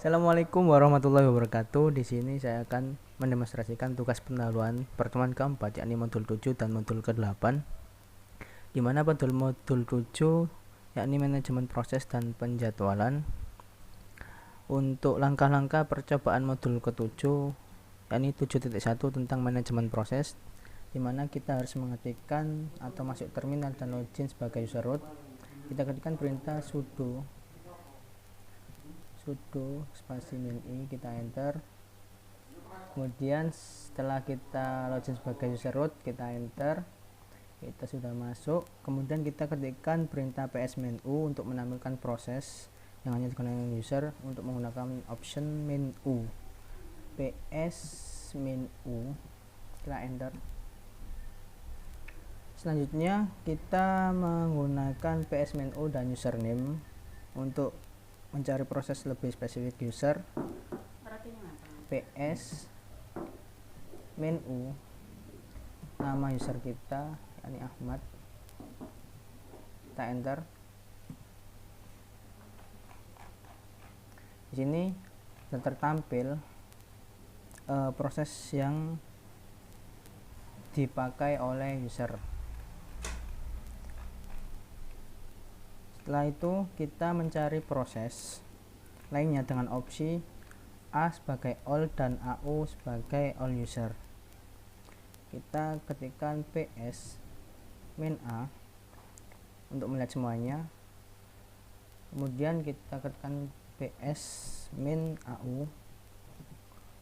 Assalamualaikum warahmatullahi wabarakatuh. Di sini saya akan mendemonstrasikan tugas pendahuluan pertemuan keempat, yakni modul 7 dan modul ke-8. Di mana pada modul 7 yakni manajemen proses dan penjadwalan. Untuk langkah-langkah percobaan modul ke-7 yakni 7.1 tentang manajemen proses, di mana kita harus mengetikkan atau masuk terminal dan login sebagai user root. Kita ketikkan perintah sudo spasi min i, kita enter. Kemudian setelah kita login sebagai user root, kita enter. Kita sudah masuk. Kemudian kita ketikkan perintah ps min u untuk menampilkan proses yang hanya digunakan user untuk menggunakan option min u. ps min u, kita enter. Selanjutnya kita menggunakan ps min u dan username untuk mencari proses lebih spesifik user. ps min u, nama user kita yakni Ahmad, kita enter. Di sini sudah tertampil proses yang dipakai oleh user. Setelah itu kita mencari proses lainnya dengan opsi A sebagai all dan AU sebagai all user. Kita ketikkan ps min a untuk melihat semuanya. Kemudian kita ketikkan ps min au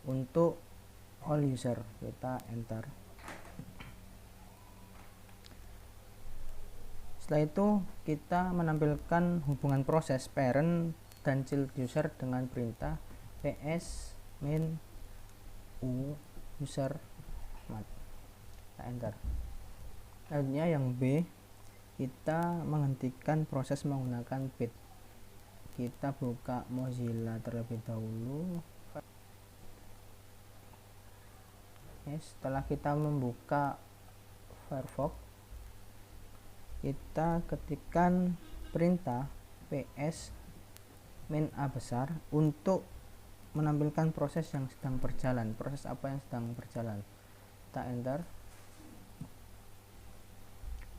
untuk all user, kita enter. Setelah itu kita menampilkan hubungan proses parent dan child user dengan perintah ps min u user Ahmad, kita enter. Selanjutnya yang B, kita menghentikan proses menggunakan pid. Kita buka Mozilla terlebih dahulu. Setelah kita membuka Firefox, kita ketikkan perintah ps min a besar untuk menampilkan proses yang sedang berjalan. Proses apa yang sedang berjalan? Kita enter.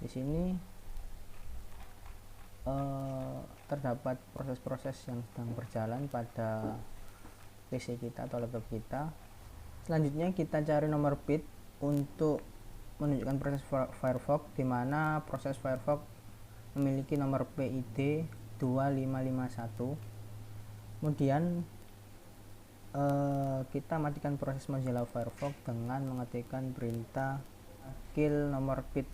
Di sini terdapat proses-proses yang sedang berjalan pada PC kita atau laptop kita. Selanjutnya kita cari nomor bit untuk menunjukkan proses Firefox, di mana proses Firefox memiliki nomor PID 2551. Kemudian kita matikan proses Mozilla Firefox dengan mengetikkan perintah kill nomor bit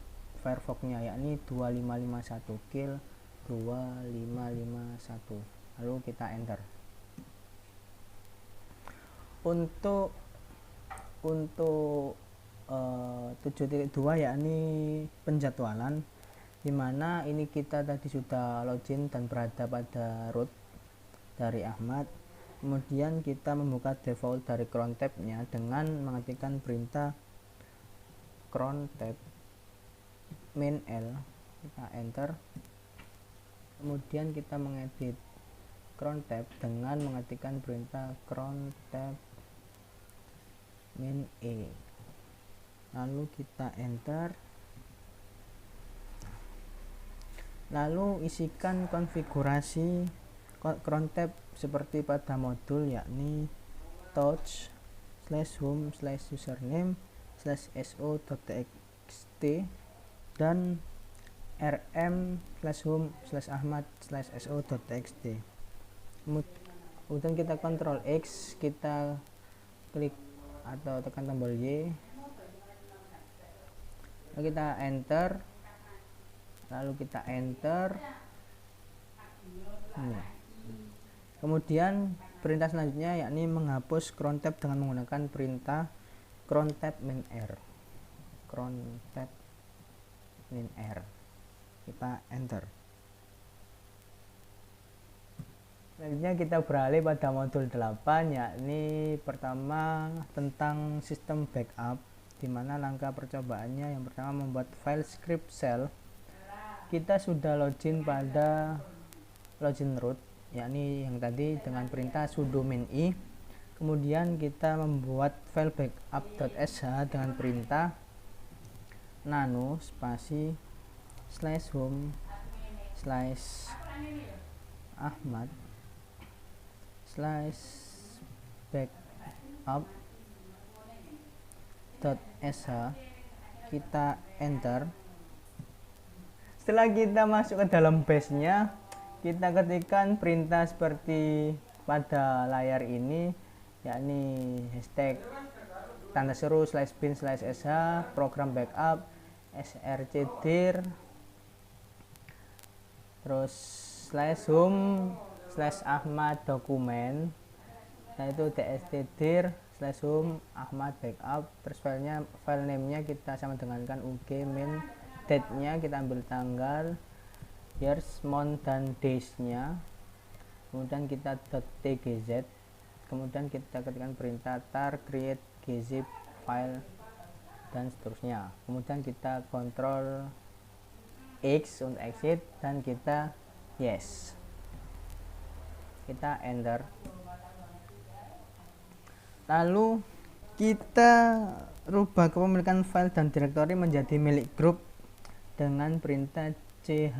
Firefox-nya, yakni 2551, kill 2551, lalu kita enter. Untuk 7.2 yakni penjadwalan, dimana ini kita tadi sudah login dan berada pada root dari Ahmad. Kemudian kita membuka default dari cron tab nya dengan mengetikkan perintah cron tab min l, kita enter. Kemudian kita mengedit cron tab dengan mengetikkan perintah cron tab min e, lalu kita enter. Lalu isikan konfigurasi cron tab seperti pada modul, yakni touch/home/username/so.txt dan rm/home/ahmad/so.txt. Kemudian kita Ctrl X, kita klik atau tekan tombol Y, lalu kita enter. Kemudian perintah selanjutnya yakni menghapus cron tab dengan menggunakan perintah cron tab min r, kita enter. Selanjutnya kita beralih pada modul 8, yakni pertama tentang sistem backup, di mana langkah percobaannya yang pertama membuat file script shell. Kita sudah login pada login root, yakni yang tadi dengan perintah sudo min I. Kemudian kita membuat file backup.sh dengan perintah nano spasi /home /ahmad /backup.sh. Kita enter. Setelah kita masuk ke dalam base nya, kita ketikkan perintah seperti pada layar ini, yakni hashtag tanda seru /bin/sh program backup srcdir, terus /home /ahmad dokumen, yaitu tstdir /home ahmad backup. Terus file name nya kita sama dengankan ug min, date nya kita ambil tanggal, years, month, dan days nya. Kemudian kita .tgz, kemudian kita ketikkan perintah tar create gzip file dan seterusnya. Kemudian kita kontrol X untuk exit dan kita yes. Kita enter. Lalu kita rubah kepemilikan file dan direktori menjadi milik grup dengan perintah ch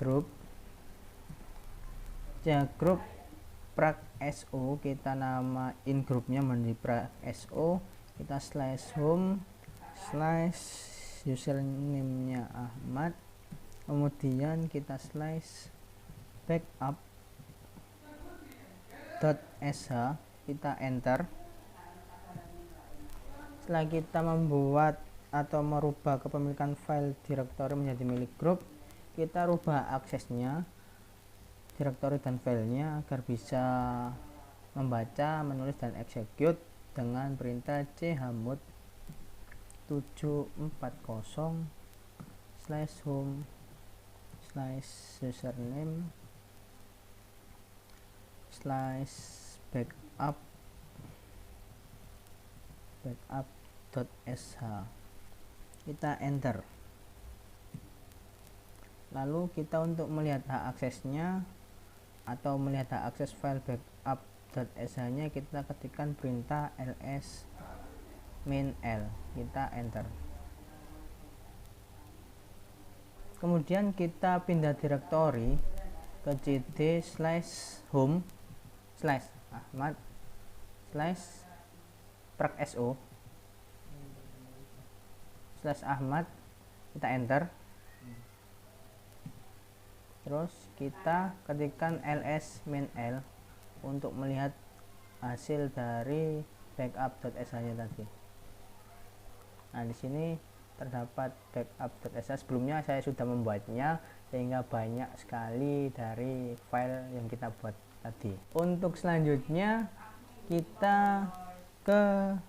group prac so. Kita namain grupnya menjadi prac so. Kita /home /username nya Ahmad, kemudian kita /backup.sh. kita enter. Setelah kita membuat atau merubah kepemilikan file direktori menjadi milik grup, kita rubah aksesnya, direktori dan filenya agar bisa membaca, menulis, dan execute dengan perintah chmod 740 /home /username /backup.sh. kita enter. Lalu kita untuk melihat hak aksesnya atau melihat hak akses file backup.sh nya, kita ketikkan perintah ls min l. Kita enter. Kemudian kita pindah direktori ke cd /home /ahmad /prac so /ahmad. kita enter. Terus kita ketikkan ls min l untuk melihat hasil dari backup.sh nya tadi. Nah, di sini terdapat backup.sh. Sebelumnya saya sudah membuatnya sehingga banyak sekali dari file yang kita buat tadi. Untuk selanjutnya kita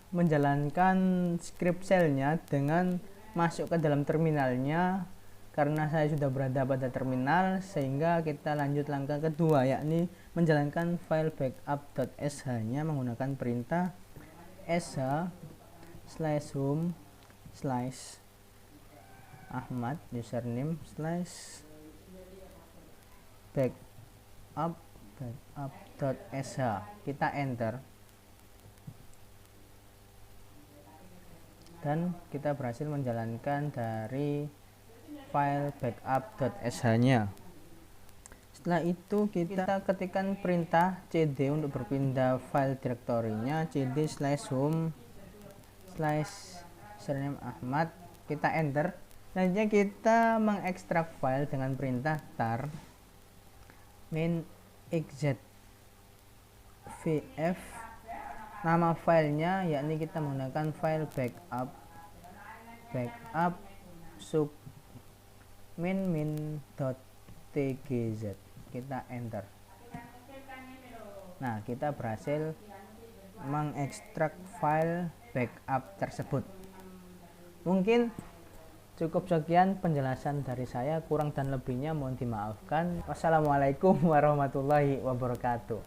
menjalankan script shell-nya dengan masuk ke dalam terminalnya. Karena saya sudah berada pada terminal, sehingga kita lanjut langkah kedua, yakni menjalankan file backup.sh nya menggunakan perintah sh /home /ahmad username /backup.sh. kita enter. Dan kita berhasil menjalankan dari file backup.sh nya. Setelah itu kita ketikkan perintah cd untuk berpindah file direktorinya, cd /home /username ahmad. Kita enter. Selanjutnya kita mengekstrak file dengan perintah tar min exec vf. Nama filenya yakni kita menggunakan file backup sub min.tgz. kita enter. Nah, kita berhasil mengekstrak file backup tersebut. Mungkin cukup sekian penjelasan dari saya, kurang dan lebihnya mohon dimaafkan. Wassalamualaikum warahmatullahi wabarakatuh.